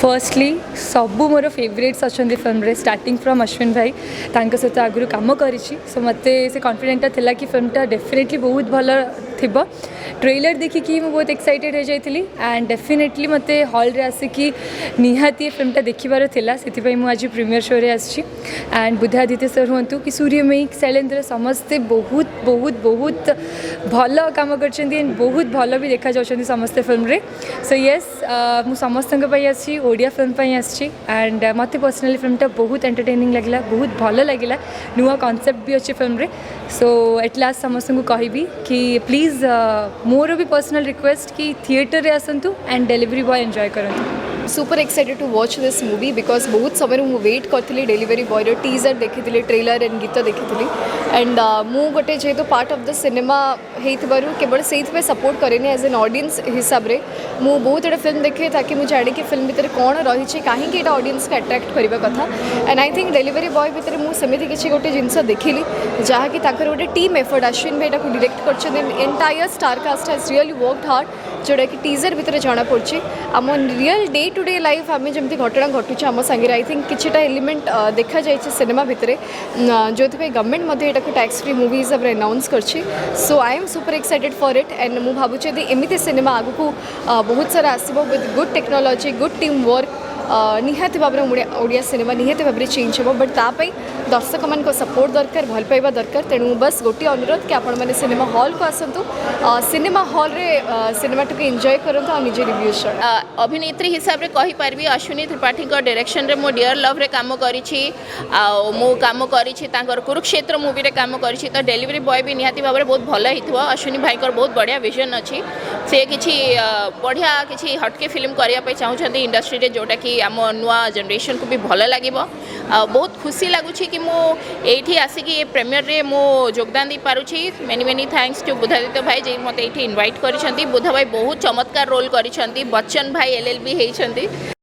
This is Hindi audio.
फर्स्टली सबू मोर फेवरेट्स अच्छा फिल्म रे स्टार्टिंग फ्रॉम अश्विन भाई तांका सहित आगु कम करी सो मत से कॉन्फिडेंटा थिला कि फिल्मटा डेफिनेटली बहुत भल थिबो ट्रेलर देखिकी मुझे बहुत एक्साइटेड हो जाइली एंड डेफिनेटली मत हॉल रे आसिकी निहाती फिल्मटा देखिबार थिला से मुझे प्रीमियर शो रे आसी एंड बुद्धादित्य सर हूँ कि सूर्यमयी शैलेंद्र समस्ते बहुत बहुत बहुत भल काम कर बहुत भल भी देखा जाऊँ समस्ते फिल्म रे सो येस मु समस्त आसी ओडिया फिल्म आसी एंड मत पर्सनली फिल्मटा बहुत एंटरटेनिंग लगे बहुत भल लगे नुआ कॉन्सेप्ट भी अच्छी फिल्म रे सो एट लास्ट समस्त को कहबी कि प्लीज़ मोर भी पर्सनल रिक्वेस्ट कि थिएटर रे आसंतु एंड डिलीवरी बॉय एंजॉय करंतु। Super excited to watch this movie because बहुत समय मुझे वेट करी डेलीवरी बॉय टीजर देखी ट्रेलर एंड गीत देखी एंड मु गोटे जेहेतु पार्ट ऑफ द सिनेमा केवल से सपोर्ट करेनि एज एन ऑडियंस हिसाब से मुझे बहुत गुटे फिल्म देखे ताकि मुझे जाने कि फिल्म भितर कौन रही कहीं ऑडियंस को अट्रैक्ट करने कथा and I think delivery boy भितर मुझे किसी गोटे जिनस देखिली जहाँकि गोटे टीम एफर्ट अश्विन भाई डायरेक्ट कर entire star cast has really worked hard जोटा कि टीजर भितर जना पड़ी आम real day to day life आम जमी घटना घटुचे आम सांगे आई थिंक किछिटा एलिमेंट देखा जाए सिनेमा भितर जो गवर्नमेंट यहाँ टैक्स फ्री मूवी हिसाब से अनाउंस कर so I am super excited for it and मुझे भावुँ एमती सिनेमा आगू बहुत सारा आसो with good technology good team work निहाती भाव में ओडिया सिनेमा निहाती भाव में चेंज हो बट तापाई दर्शक मान सपोर्ट दरकार भल पाइबा दरकार तेणु बस गोटे अनुरोध कि आपण मैंने सिनेमा हॉल को आसतु सिनेमा हॉल रे सिनेमा टू एंजॉय करंतु आ निजे रिव्यू अभिनेत्री हिसाब से कहि पारबी अश्विनी त्रिपाठी को डायरेक्शन रे मो डियर लव रे काम करिछि मो काम करिछि तांकर कुरुक्षेत्र मूवी रे काम करिछि तो डिलीवरी बॉय भी निहाती भाव में बहुत भल हिथबो अश्विनी भाई को बहुत बढ़िया विजन अच्छी से किछि बढ़िया किछि हटके फिल्म करिया पे चाहउछन्ती इंडस्ट्री रे जोटा कि आम नुआ जनरेशन को भी भल लगे बहुत खुशी लगुच कि मुझे आसिकी प्रीमियर रे मो योगदान दे पारुछि many many thanks to Buddhaditya भाई जे मते इनवाइट करिसेंती बुद्धा भाई बहुत चमत्कार रोल करिसेंती बच्चन भाई एलएलबी हेइसेंती।